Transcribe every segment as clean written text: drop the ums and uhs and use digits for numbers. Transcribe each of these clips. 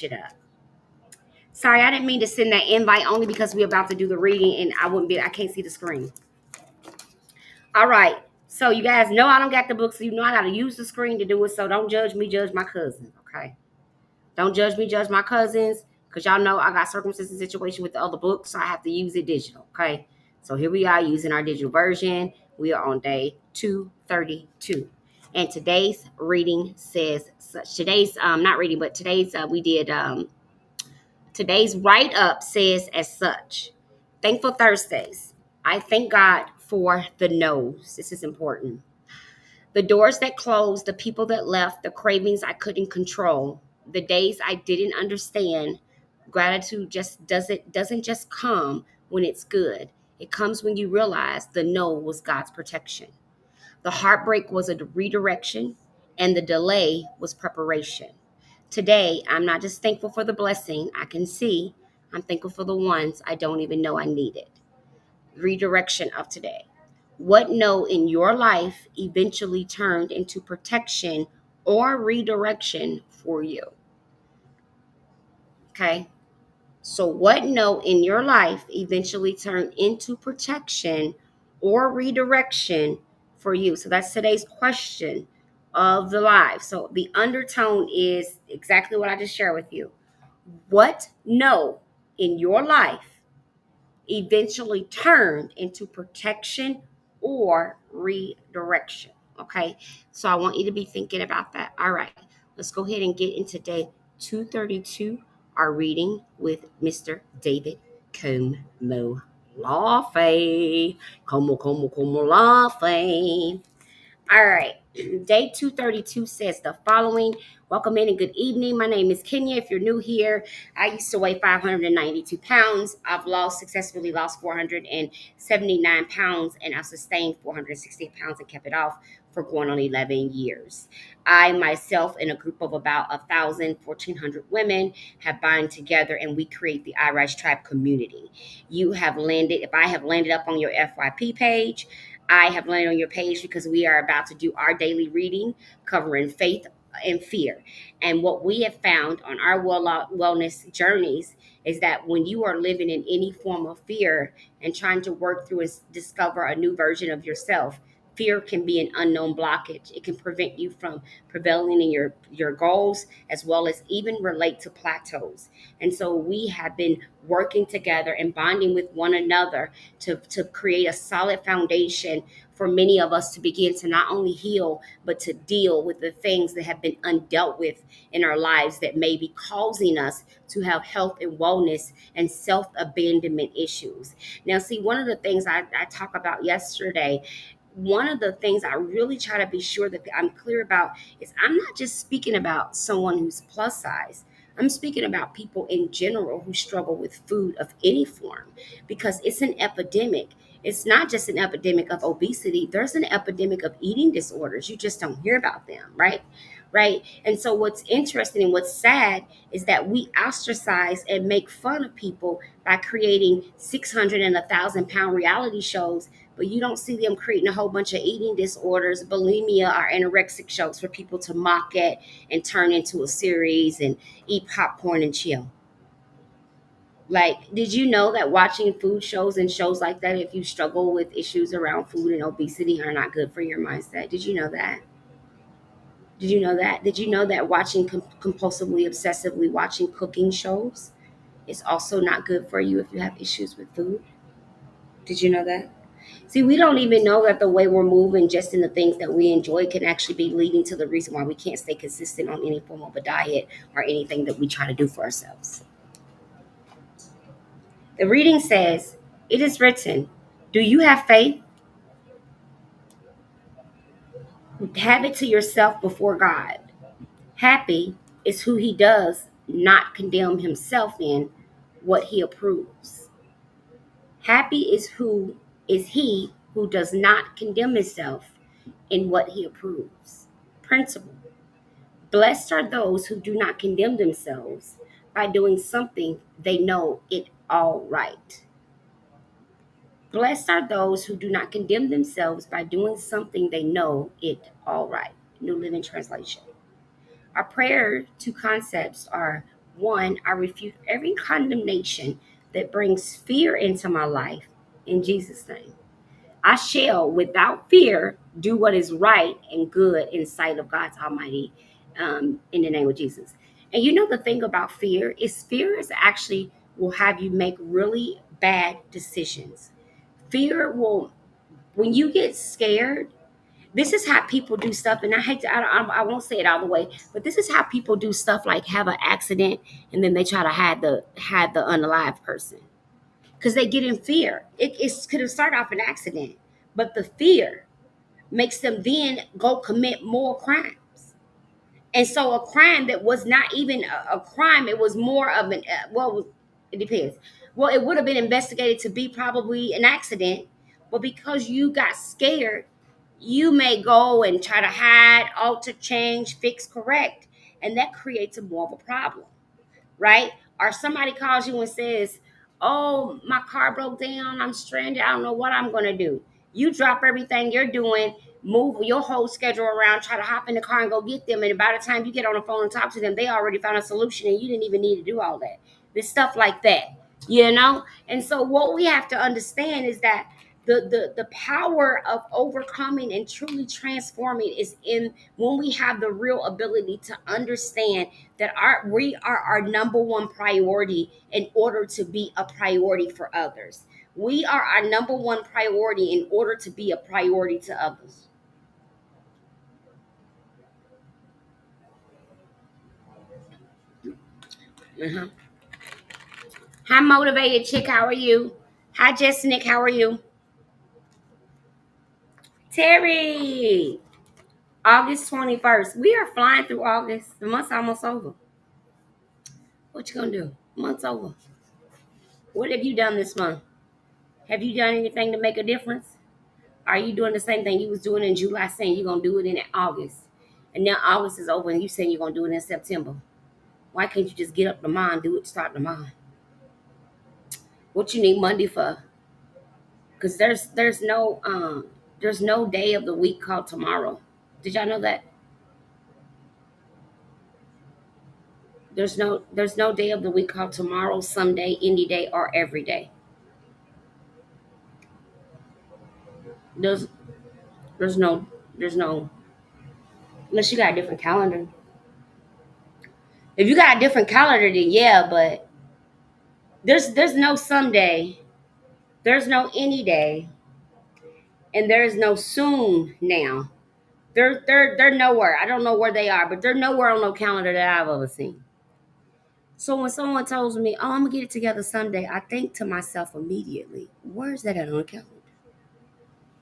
It up. Sorry, I didn't mean to send that invite only because we're about to do the reading and I can't see the screen. All right. So you guys know I don't got the book, so you know I gotta use the screen to do it. So don't judge me, judge my cousin. Okay. Don't judge me, judge my cousins. Cause y'all know I got circumstances and situation with the other books, so I have to use it digital. Okay. So here we are using our digital version. We are on day 232. And today's reading says such. Today's not reading, but today's we did today's write up says as such. Thankful Thursdays. I thank God for the no's. This is important. The doors that closed, the people that left, the cravings I couldn't control, the days I didn't understand. Gratitude just doesn't just come when it's good. It comes when you realize the no was God's protection. The heartbreak was a redirection, and the delay was preparation. Today, I'm not just thankful for the blessing I can see, I'm thankful for the ones I don't even know I needed. Redirection of today. What no in your life eventually turned into protection or redirection for you? Okay. So, what no in your life eventually turned into protection or redirection for you? So, that's today's question of the live. So, the undertone is exactly what I just shared with you. What no in your life eventually turned into protection or redirection? Okay. So, I want you to be thinking about that. All right. Let's go ahead and get into day 232, our reading with Mr. David Como Laffey. Como Laffey. All right. Day 232 says the following. Welcome in and good evening. My name is Kenya. If you're new here, I used to weigh 592 pounds. I've successfully lost 479 pounds, and I've sustained 468 pounds and kept it off for going on 11 years. I myself and a group of about 1,400 women have bound together, and we create the I Rise Tribe community. If I have landed up on your FYP page, I have landed on your page because we are about to do our daily reading covering faith and fear. And what we have found on our wellness journeys is that when you are living in any form of fear and trying to work through and discover a new version of yourself, fear can be an unknown blockage. It can prevent you from prevailing in your goals, as well as even relate to plateaus. And so we have been working together and bonding with one another to create a solid foundation for many of us to begin to not only heal, but to deal with the things that have been undealt with in our lives that may be causing us to have health and wellness and self-abandonment issues. Now, see, one of the things I talked about yesterday, one of the things I really try to be sure that I'm clear about is I'm not just speaking about someone who's plus size. I'm speaking about people in general who struggle with food of any form because it's an epidemic. It's not just an epidemic of obesity. There's an epidemic of eating disorders. You just don't hear about them, right? Right. And so what's interesting and what's sad is that we ostracize and make fun of people by creating 600 and 1,000 pound reality shows, but you don't see them creating a whole bunch of eating disorders, bulimia, or anorexic shows for people to mock at and turn into a series and eat popcorn and chill. Like, did you know that watching food shows and shows like that, if you struggle with issues around food and obesity, are not good for your mindset? Did you know that? Did you know that? Did you know that watching compulsively, obsessively watching cooking shows is also not good for you if you have issues with food? Did you know that? See, we don't even know that the way we're moving just in the things that we enjoy can actually be leading to the reason why we can't stay consistent on any form of a diet or anything that we try to do for ourselves. The reading says, it is written, do you have faith? Have it to yourself before God. Happy is who he does not condemn himself in what he approves. Happy is he who does not condemn himself in what he approves. Principle. Blessed are those who do not condemn themselves by doing something they know it all right. Blessed are those who do not condemn themselves by doing something they know it all right. New Living Translation. Our prayer two concepts are One, I refute every condemnation that brings fear into my life in Jesus' name. I shall, without fear, do what is right and good in sight of God's Almighty, in the name of Jesus. And you know the thing about fear is actually will have you make really bad decisions. Fear will, when you get scared, this is how people do stuff. And I hate to, I won't say it all the way, but this is how people do stuff like have an accident and then they try to hide the unalive person because they get in fear. It could have started off an accident, but the fear makes them then go commit more crimes. And so a crime that was not even a crime, it was more of an, well, it depends. Well, it would have been investigated to be probably an accident, but because you got scared, you may go and try to hide, alter, change, fix, correct, and that creates a more of a problem, right? Or somebody calls you and says, "Oh, my car broke down. I'm stranded. I don't know what I'm going to do." You drop everything you're doing, move your whole schedule around, try to hop in the car and go get them. And by the time you get on the phone and talk to them, they already found a solution and you didn't even need to do all that. This stuff like that, you know? And so, what we have to understand is that the power of overcoming and truly transforming is in when we have the real ability to understand that we are our number one priority in order to be a priority for others. We are our number one priority in order to be a priority to others. Uh-huh. Hi, motivated chick. How are you? Hi, Jess Nick. How are you? Terry. August 21st. We are flying through August. The month's almost over. What you gonna do? Month's over. What have you done this month? Have you done anything to make a difference? Are you doing the same thing you was doing in July, saying you're gonna do it in August? And now August is over and you saying you're gonna do it in September. Why can't you just get up tomorrow and do it, start tomorrow? What you need Monday for? Because there's no day of the week called tomorrow. Did y'all know that? There's no day of the week called tomorrow, someday, any day, or every day. There's there's no there's no unless you got a different calendar. If you got a different calendar, then yeah, but there's no someday, there's no any day, and there is no soon now. They're nowhere. I don't know where they are, but they're nowhere on no calendar that I've ever seen. So when someone tells me, "Oh, I'm gonna get it together someday," I think to myself immediately, "Where's that at on the calendar?"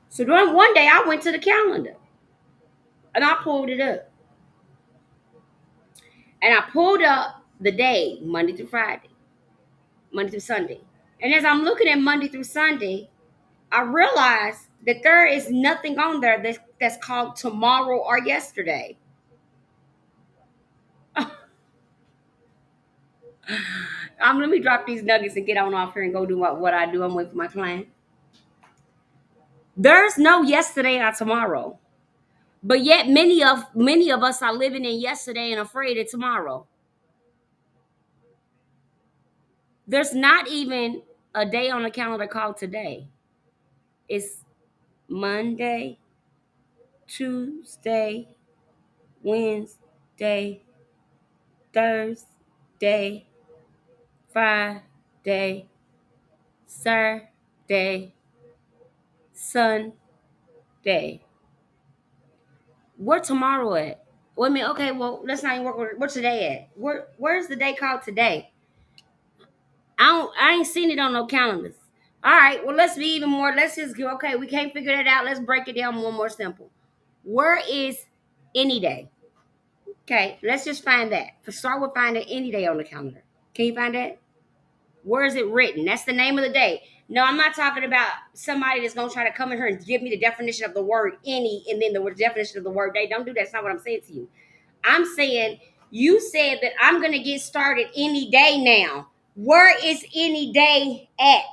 So during one day, I went to the calendar and I pulled it up, and I pulled up the day Monday through Friday, Monday through Sunday, and as I'm looking at Monday through Sunday, I realized that there is nothing on there that's called tomorrow or yesterday. Let me drop these nuggets and get on off here and go do what I do. I'm waiting for my client. There's no yesterday or tomorrow, but yet many of us are living in yesterday and afraid of tomorrow. There's not even a day on the calendar called today. It's Monday, Tuesday, Wednesday, Thursday, Friday, Saturday, Sunday. Where tomorrow at? Well, I mean, okay, well, let's not even work with what's today at? Where's the day called today? I ain't seen it on no calendars. All right, well, let's be even more. Let's just go, okay, we can't figure that out. Let's break it down one more simple. Where is any day? Okay, let's just find that. Start with finding any day on the calendar. Can you find that? Where is it written? That's the name of the day. No, I'm not talking about somebody that's gonna try to come in here and give me the definition of the word any and then the definition of the word day. Don't do that. That's not what I'm saying to you. I'm saying you said that I'm gonna get started any day now. Where is any day at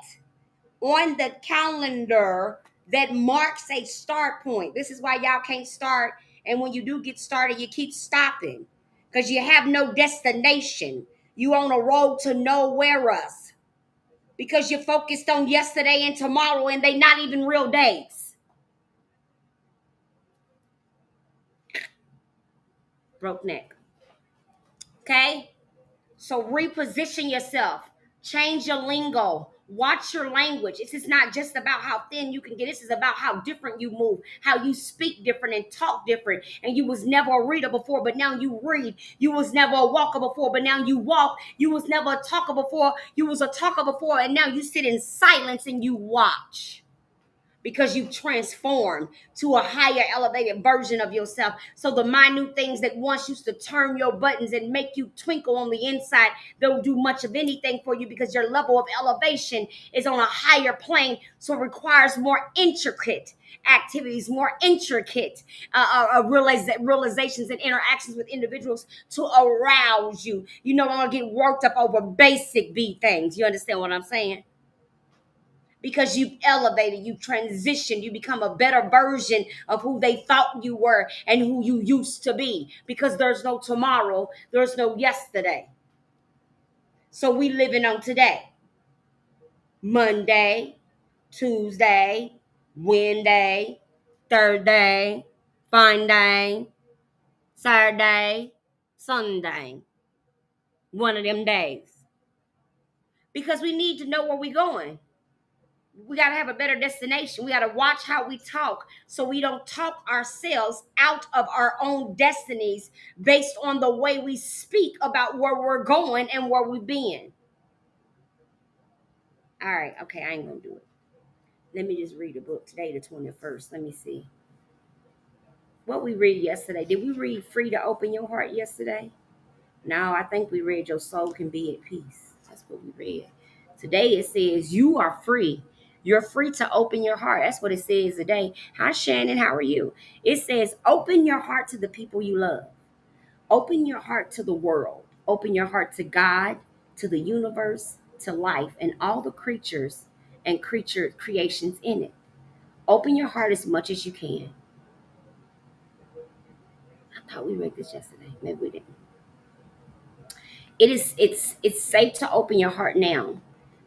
on the calendar that marks a start point? This is why y'all can't start, and when you do get started, you keep stopping because you have no destination. You on a road to nowhere us because you're focused on yesterday and tomorrow, and they not even real days. Broke neck. Okay? So reposition yourself. Change your lingo. Watch your language. This is not just about how thin you can get. This is about how different you move, how you speak different and talk different. And you was never a reader before, but now you read. You was never a walker before, but now you walk. You was never a talker before. You was a talker before, and now you sit in silence and you watch, because you've transformed to a higher elevated version of yourself. So the minute things that once used to turn your buttons and make you twinkle on the inside don't do much of anything for you, because your level of elevation is on a higher plane. So it requires more intricate activities, more intricate realizations and interactions with individuals to arouse you. You no longer get worked up over basic B things. You understand what I'm saying? Because you've elevated, you've transitioned, you become a better version of who they thought you were and who you used to be. Because there's no tomorrow, there's no yesterday. So we living on today. Monday, Tuesday, Wednesday, Thursday, Friday, Saturday, Sunday. One of them days. Because we need to know where we're going. We got to have a better destination. We got to watch how we talk, so we don't talk ourselves out of our own destinies based on the way we speak about where we're going and where we've been. All right. Okay. I ain't going to do it. Let me just read the book today, the 21st. Let me see. What we read yesterday. Did we read Free to Open Your Heart yesterday? No, I think we read Your Soul Can Be at Peace. That's what we read. Today it says you are free. You're free to open your heart. That's what it says today. Hi, Shannon. How are you? It says open your heart to the people you love. Open your heart to the world. Open your heart to God, to the universe, to life, and all the creatures and creature creations in it. Open your heart as much as you can. I thought we read this yesterday. Maybe we didn't. It's safe to open your heart now.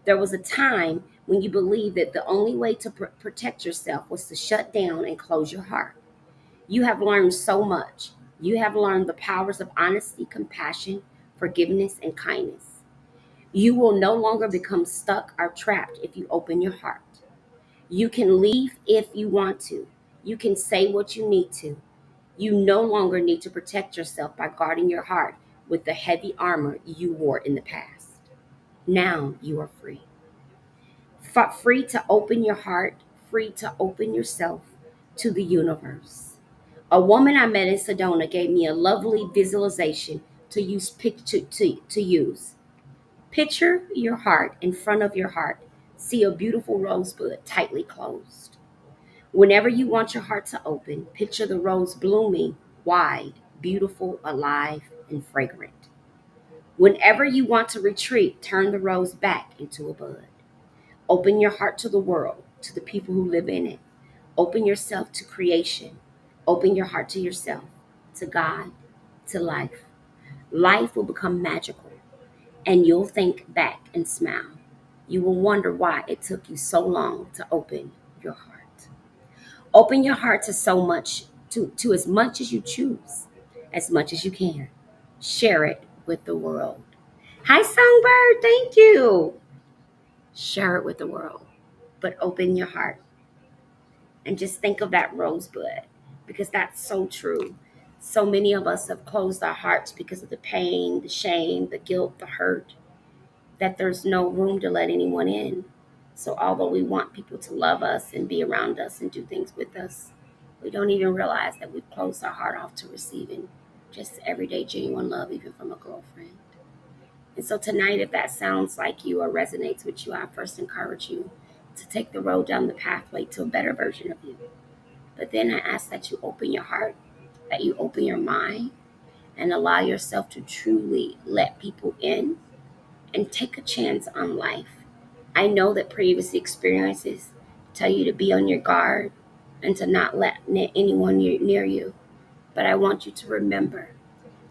There was a time when you believed that the only way to protect yourself was to shut down and close your heart. You have learned so much. You have learned the powers of honesty, compassion, forgiveness, and kindness. You will no longer become stuck or trapped if you open your heart. You can leave if you want to. You can say what you need to. You no longer need to protect yourself by guarding your heart with the heavy armor you wore in the past. Now you are free. Free to open your heart, free to open yourself to the universe. A woman I met in Sedona gave me a lovely visualization to use. To use. Picture your heart in front of your heart. See a beautiful rosebud tightly closed. Whenever you want your heart to open, picture the rose blooming wide, beautiful, alive, and fragrant. Whenever you want to retreat, turn the rose back into a bud. Open your heart to the world, to the people who live in it. Open yourself to creation. Open your heart to yourself, to God, to life. Life will become magical, and you'll think back and smile. You will wonder why it took you so long to open your heart. Open your heart to so much, to as much as you choose, as much as you can. Share it with the world. Hi, Songbird. Thank you. Share it with the world, but open your heart and just think of that rosebud, because that's so true. So many of us have closed our hearts because of the pain, the shame, the guilt, the hurt, that there's no room to let anyone in. So although we want people to love us and be around us and do things with us, we don't even realize that we've closed our heart off to receiving just everyday genuine love, even from a girlfriend. And so tonight, if that sounds like you or resonates with you, I first encourage you to take the road down the pathway to a better version of you. But then I ask that you open your heart, that you open your mind, and allow yourself to truly let people in and take a chance on life. I know that previous experiences tell you to be on your guard and to not let anyone near you. But I want you to remember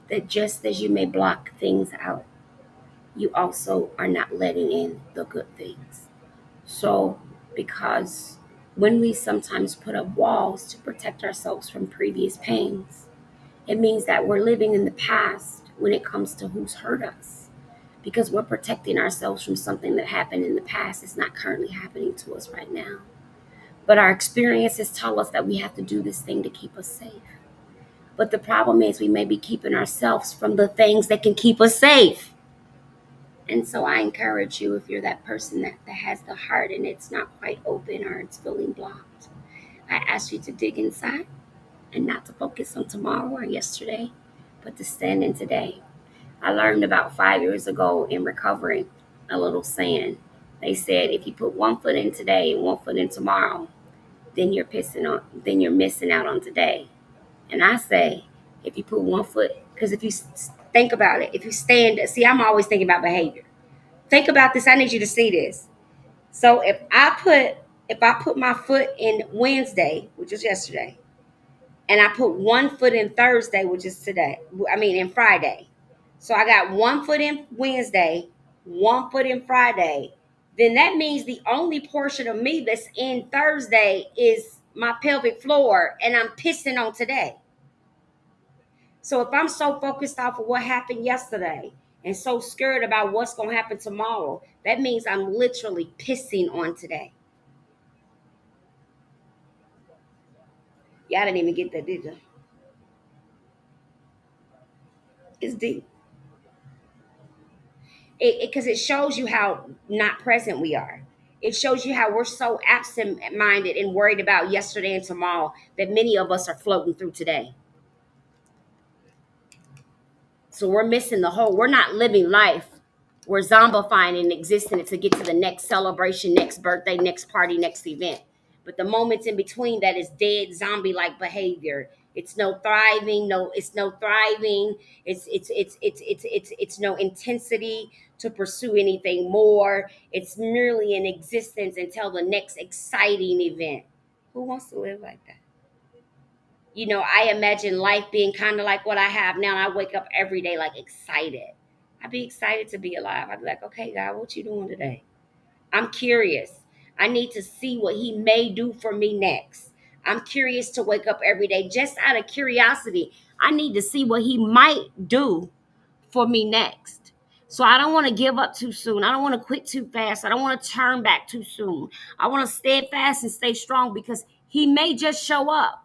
that just as you may block things out, you also are not letting in the good things. So, because when we sometimes put up walls to protect ourselves from previous pains, it means that we're living in the past when it comes to who's hurt us. Because we're protecting ourselves from something that happened in the past. It's not currently happening to us right now. But our experiences tell us that we have to do this thing to keep us safe. But the problem is we may be keeping ourselves from the things that can keep us safe. And so I encourage you, if you're that person that has the heart and it's not quite open or it's feeling blocked, I ask you to dig inside and not to focus on tomorrow or yesterday, but to stand in today. I learned about 5 years ago in recovery a little saying. They said if you put one foot in today and one foot in tomorrow, then you're missing out on today. And I say, if you put one foot, because if you think about it, if you stand, see, I'm always thinking about behavior. Think about this. I need you to see this. So if I put my foot in Wednesday, which is yesterday, and I put one foot in Thursday, which is today. I mean in Friday. So I got one foot in Wednesday, one foot in Friday. Then that means the only portion of me that's in Thursday is my pelvic floor, and I'm pissing on today. So if I'm so focused off of what happened yesterday and so scared about what's going to happen tomorrow, that means I'm literally pissing on today. Y'all didn't even get that, did you? It's deep. Because it shows you how not present we are. It shows you how we're so absent minded and worried about yesterday and tomorrow that many of us are floating through today. So we're missing the whole. We're not living life. We're zombifying and existing to get to the next celebration, next birthday, next party, next event. But the moments in between that is dead zombie like behavior. It's no thriving, it's no thriving. It's no intensity to pursue anything more. It's merely an existence until the next exciting event. Who wants to live like that? I imagine life being kind of like what I have now. I wake up every day like excited. I'd be excited to be alive. I'd be like, okay, God, what you doing today? I'm curious. I need to see what he may do for me next. I'm curious to wake up every day just out of curiosity. I need to see what he might do for me next. So I don't want to give up too soon. I don't want to quit too fast. I don't want to turn back too soon. I want to stay fast and stay strong because he may just show up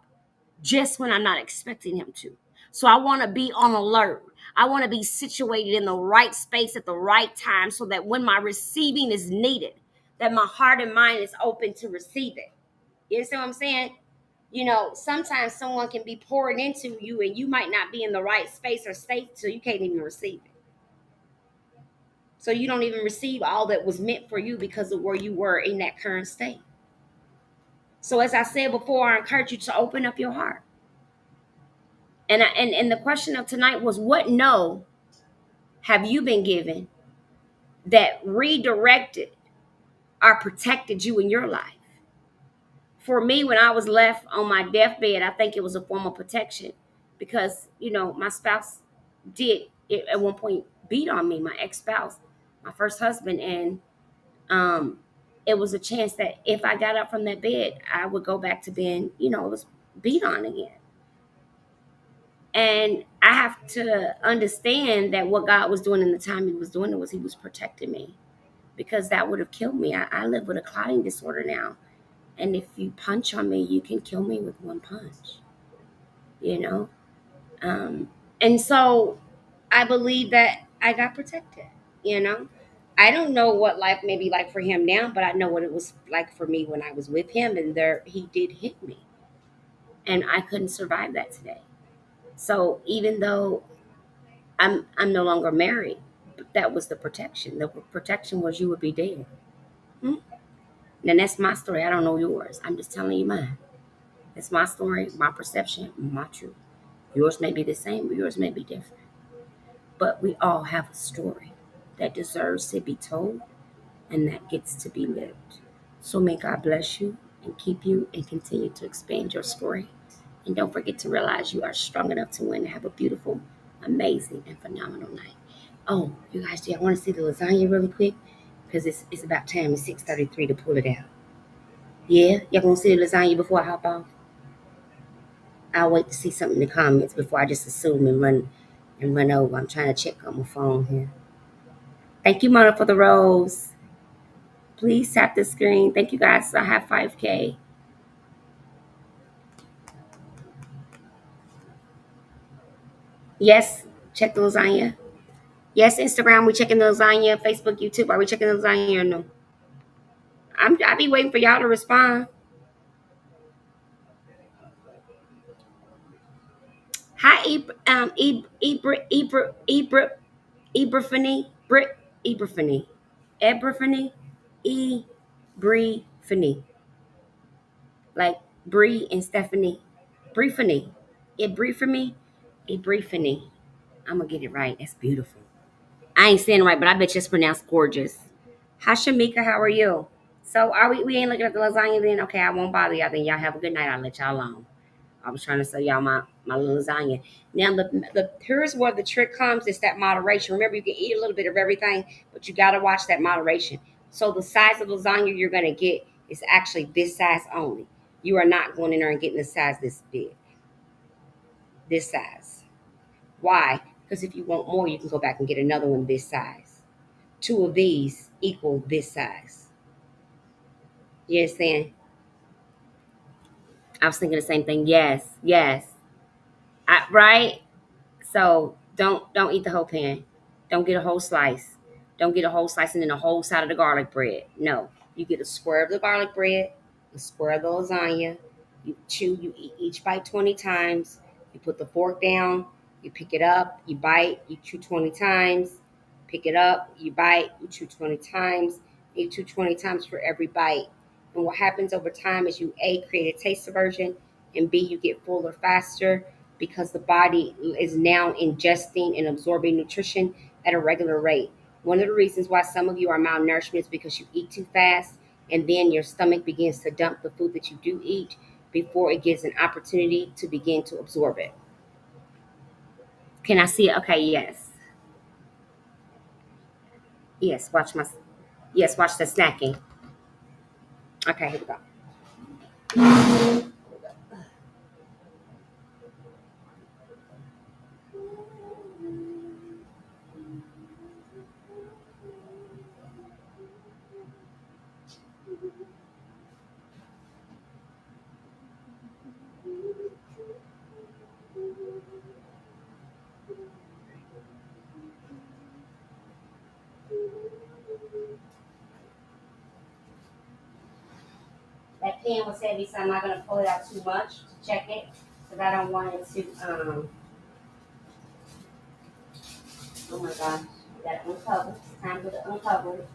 just when I'm not expecting him to. So I want to be on alert. I want to be situated in the right space at the right time so that when my receiving is needed, that my heart and mind is open to receive it. You understand what I'm saying? Sometimes someone can be pouring into you and you might not be in the right space or state, so you can't even receive it. So you don't even receive all that was meant for you because of where you were in that current state. So as I said before, I encourage you to open up your heart. And the question of tonight was, what no have you been given that redirected or protected you in your life? For me, when I was left on my deathbed, I think it was a form of protection because, my spouse did at one point beat on me, my ex-spouse, my first husband. And it was a chance that if I got up from that bed, I would go back to being, it was beat on again. And I have to understand that what God was doing in the time he was doing it was he was protecting me because that would have killed me. I live with a clotting disorder now. And if you punch on me, you can kill me with one punch, you know? And so I believe that I got protected, you know? I don't know what life may be like for him now, but I know what it was like for me when I was with him and there he did hit me. And I couldn't survive that today. So even though I'm no longer married, but that was the protection. The protection was you would be dead. Hmm? And that's my story. I don't know yours. I'm just telling you mine. It's my story, my perception, my truth. Yours may be the same, but yours may be different. But we all have a story that deserves to be told and that gets to be lived. So may God bless you and keep you and continue to expand your story. And don't forget to realize you are strong enough to win. Have a beautiful, amazing, and phenomenal night. Oh, you guys, do y'all want to see the lasagna really quick? Because it's about time. It's 6:33 to pull it out. Yeah? Y'all gonna see the lasagna before I hop off? I'll wait to see something in the comments before I just assume and run over. I'm trying to check on my phone here. Thank you, Mona, for the rose. Please tap the screen. Thank you guys. I have 5K. Yes, check the lasagna. Yes, Instagram, we checking the lasagna. Facebook, YouTube, are we checking the lasagna or no? I be waiting for y'all to respond. Hi, Ibrafani, Brit, Ibrafani, Ebrafani, Ibrifani, like Bree and Stephanie, Briefany, Ibrifani, Ibrifani. I'm gonna get it right. That's beautiful. I ain't saying it right, but I bet you it's pronounced gorgeous. Hi, Shamika, how are you? So are we ain't looking at the lasagna then? Okay, I won't bother y'all then. Y'all have a good night. I'll let y'all alone. I was trying to sell y'all my lasagna. Now the here's where the trick comes, is that moderation. Remember, you can eat a little bit of everything, but you gotta watch that moderation. So the size of lasagna you're gonna get is actually this size only. You are not going in there and getting the size this big. This size. Why? Because if you want more, you can go back and get another one this size. Two of these equal this size. You understand? I was thinking the same thing. Yes, yes. Right? So don't eat the whole pan. Don't get a whole slice. Don't get a whole slice and then a whole side of the garlic bread. No. You get a square of the garlic bread, a square of the lasagna. You chew, you eat each bite 20 times. You put the fork down, you pick it up, you bite, you chew 20 times. Pick it up, you bite, you chew 20 times. You chew 20 times for every bite. And what happens over time is you A, create a taste aversion, and B, you get fuller faster because the body is now ingesting and absorbing nutrition at a regular rate. One of the reasons why some of you are malnourished is because you eat too fast and then your stomach begins to dump the food that you do eat before it gives an opportunity to begin to absorb it. Can I see it? Okay, yes. Yes, watch the snacking. Okay, here we go. That pan was heavy, so I'm not gonna pull it out too much to check it because I don't want it to oh my gosh, we got to uncover. It's time for the uncover.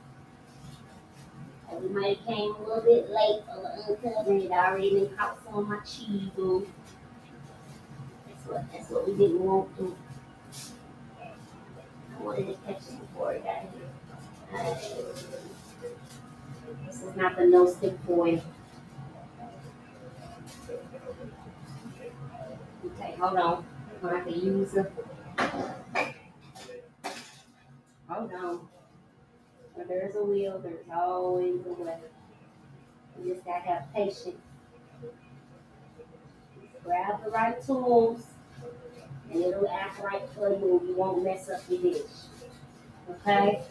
We might have came a little bit late for the uncovering it. I already been caught some of my cheese on. That's what we didn't want to. I wanted to catch it before it got here. This is not the no stick foil. Okay, hold on. I'm gonna have to use it. Hold on. Where there's a wheel, there's always a way. You just gotta have patience. Grab the right tools, and it'll act right for you. You won't mess up your dish. Okay?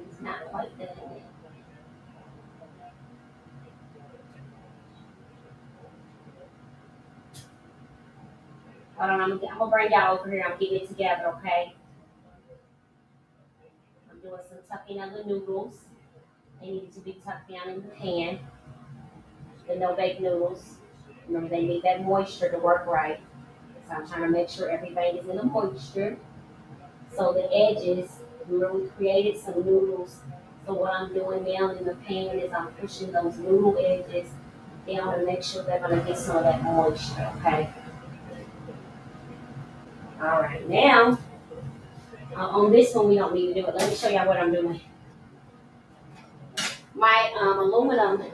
It's not quite done yet. Hold on, I'm gonna bring y'all over here. I'm getting it together, okay? I'm doing some tucking of the noodles. They need to be tucked down in the pan. The no bake noodles. Remember, they need that moisture to work right. So I'm trying to make sure everything is in the moisture. So the edges, remember we created some noodles. So what I'm doing now in the pan is I'm pushing those noodle edges down to make sure they're gonna get some of that moisture, okay? All right, now on this one we don't need to do it. Let me show y'all what I'm doing. My aluminum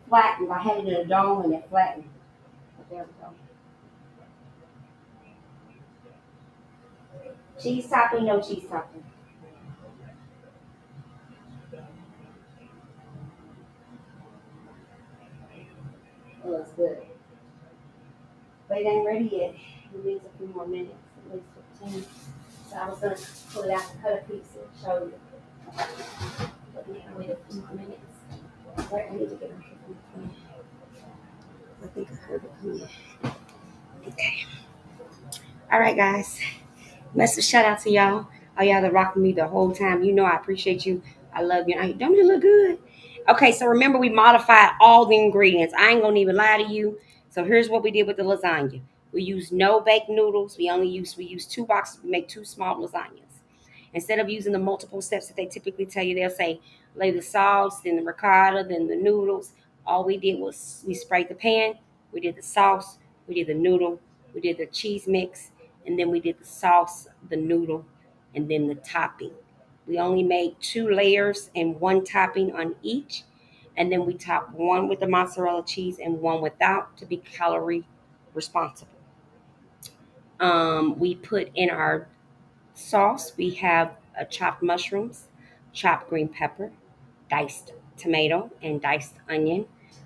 flattened. I had it in a dome and it flattened. But there we go. Cheese topping, no cheese topping. Oh, it's good. But it ain't ready yet. It needs a few more minutes, at least 15. So I was gonna pull it out and cut a piece and show you. But we gotta wait a few more minutes. Right, I need to get her here. I think I heard it come in. Okay. All right, guys. Massive shout out to y'all. All y'all that rocked me the whole time. You know I appreciate you. I love you. Don't you look good? Okay, so remember we modified all the ingredients. I ain't gonna even lie to you. So here's what we did with the lasagna. We used no baked noodles. We used two boxes. We make two small lasagnas. Instead of using the multiple steps that they typically tell you, they'll say lay the sauce, then the ricotta, then the noodles. All we did was we sprayed the pan. We did the sauce. We did the noodle. We did the cheese mix, and then we did the sauce, the noodle, and then the topping. We only made two layers and one topping on each, and then we topped one with the mozzarella cheese and one without to be calorie responsible. We put in our sauce, we have chopped mushrooms, chopped green pepper, diced tomato, and diced onion,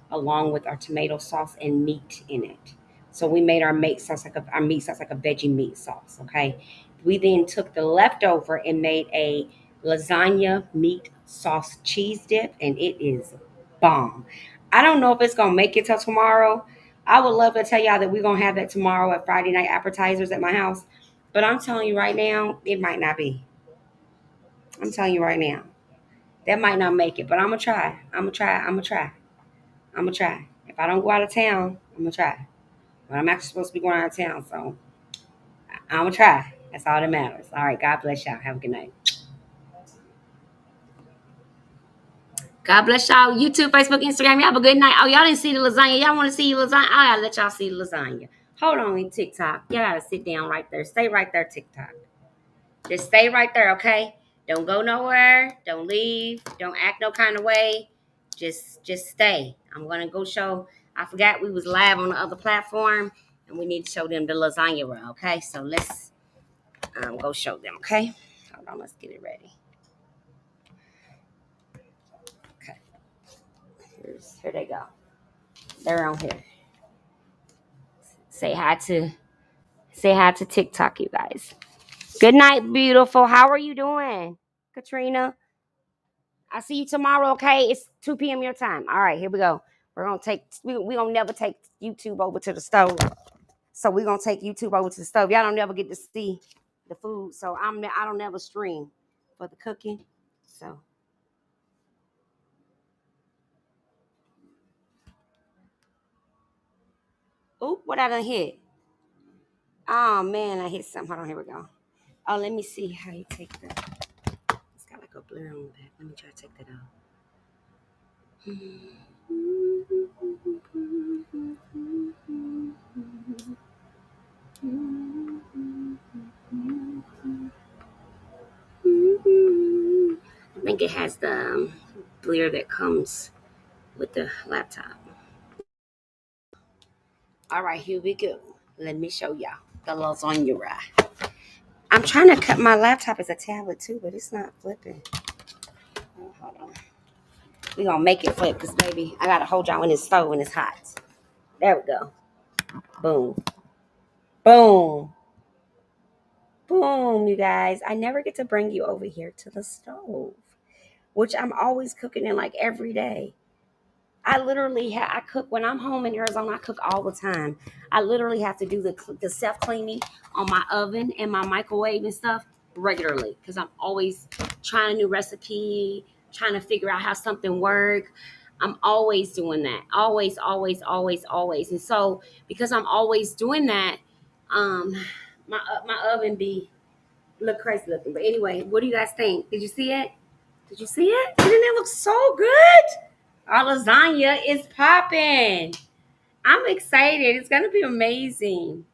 along with our tomato sauce and meat in it. So we made our meat sauce like a veggie meat sauce. Okay. We then took the leftover and made a lasagna meat sauce cheese dip, and it is bomb. I don't know if it's gonna make it till tomorrow. I would love to tell y'all that we're gonna have that tomorrow at Friday night appetizers at my house. But I'm telling you right now, it might not be. I'm telling you right now. That might not make it, but I'm gonna try. I'm gonna try. I'm gonna try. I'm gonna try. If I don't go out of town, I'm gonna try. But I'm actually supposed to be going out of town, so I'm gonna try. That's all that matters. All right. God bless y'all. Have a good night. God bless y'all. YouTube, Facebook, Instagram. Y'all have a good night. Oh, y'all didn't see the lasagna. Y'all want to see lasagna? I gotta let y'all see the lasagna. Hold on, TikTok. Y'all gotta sit down right there. Stay right there, TikTok. Just stay right there, okay? Don't go nowhere. Don't leave. Don't act no kind of way. Just stay. I'm gonna go show. I forgot we was live on the other platform, and we need to show them the lasagna roll. Okay, so let's go show them. Okay, hold on. Let's get it ready. Okay, here they go. They're on here. Say hi to TikTok, you guys. Good night, beautiful. How are you doing, Katrina? I'll see you tomorrow, okay? It's 2 p.m. your time. All right, here we go. We gonna never take YouTube over to the stove. So we're gonna take YouTube over to the stove. Y'all don't never get to see the food. So I don't never stream for the cooking. So oop, what I done hit? Oh man, I hit something. Hold on, here we go. Oh, let me see how you take that. It's got like a blur on the back. Let me try to take that out. I think it has the blur that comes with the laptop. All right, here we go. Let me show y'all the lasagna rye. I'm trying to cut my laptop as a tablet too, but it's not flipping. Oh, hold on. We gonna make it flip because baby, I gotta hold y'all in this stove when it's hot. There we go. Boom. Boom. Boom, you guys. I never get to bring you over here to the stove, which I'm always cooking in like every day. I cook when I'm home in Arizona. I cook all the time. I literally have to do the self cleaning on my oven and my microwave and stuff regularly because I'm always trying a new recipe, trying to figure out how something work. I'm always doing that. Always, always, always, always. And so because I'm always doing that, um, my oven be look crazy looking. But anyway, what do you guys think? Did you see it? Did you see it? Didn't it look so good? Our lasagna is popping. I'm excited. It's gonna be amazing.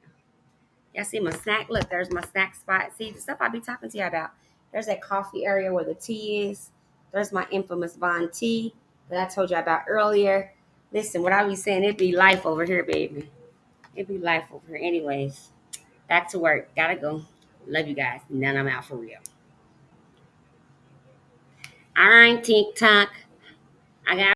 Y'all see my snack? Look, there's my snack spot. See the stuff I be talking to you about. There's that coffee area where the tea is. There's my infamous Von tea that I told you about earlier. Listen, what I be saying, it be life over here, baby. It be life over here. Anyways, back to work. Gotta go. Love you guys. Now I'm out for real. All right, TikTok. I got